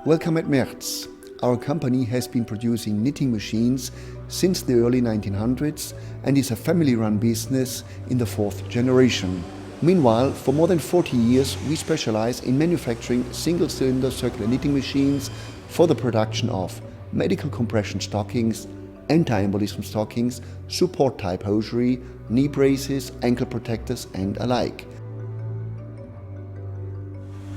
Welcome at Merz. Our company has been producing knitting machines since the early 1900s and is a family-run business in the fourth generation. Meanwhile, for more than 40 years, we specialize in manufacturing single-cylinder circular knitting machines for the production of medical compression stockings, anti-embolism stockings, support-type hosiery, knee braces, ankle protectors and alike.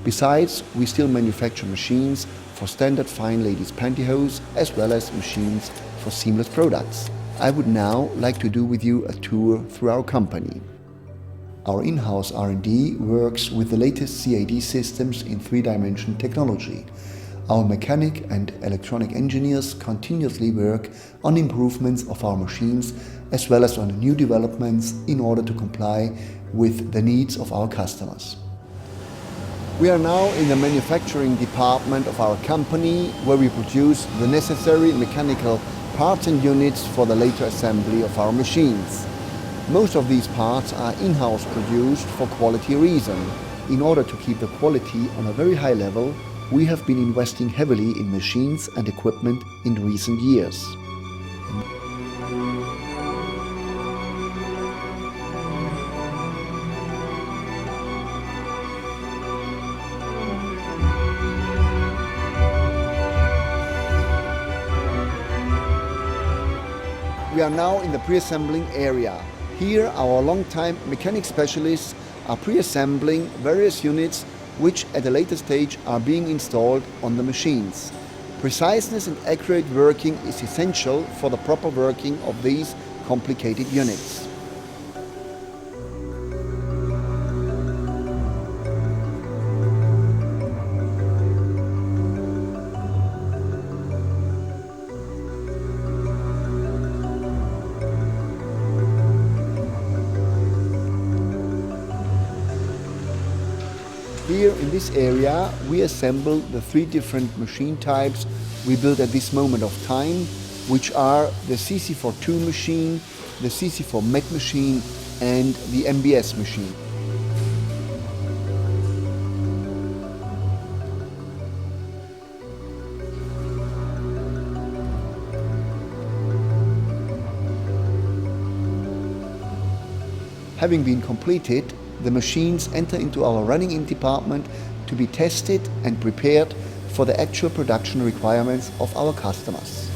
Besides, we still manufacture machines for standard fine ladies' pantyhose as well as machines for seamless products. I would now like to do with you a tour through our company. Our in-house R&D works with the latest CAD systems in three-dimension technology. Our mechanic and electronic engineers continuously work on improvements of our machines as well as on new developments in order to comply with the needs of our customers. We are now in the manufacturing department of our company, where we produce the necessary mechanical parts and units for the later assembly of our machines. Most of these parts are in-house produced for quality reason. In order to keep the quality on a very high level, we have been investing heavily in machines and equipment in recent years. We are now in the pre-assembling area. Here our long-time mechanic specialists are pre-assembling various units which at a later stage are being installed on the machines. Preciseness and accurate working is essential for the proper working of these complicated units. Here in this area we assemble the three different machine types we build at this moment of time, which are the CC42 machine, the CC4 Mach machine and the MBS machine. Having been completed, the machines enter into our running-in department to be tested and prepared for the actual production requirements of our customers.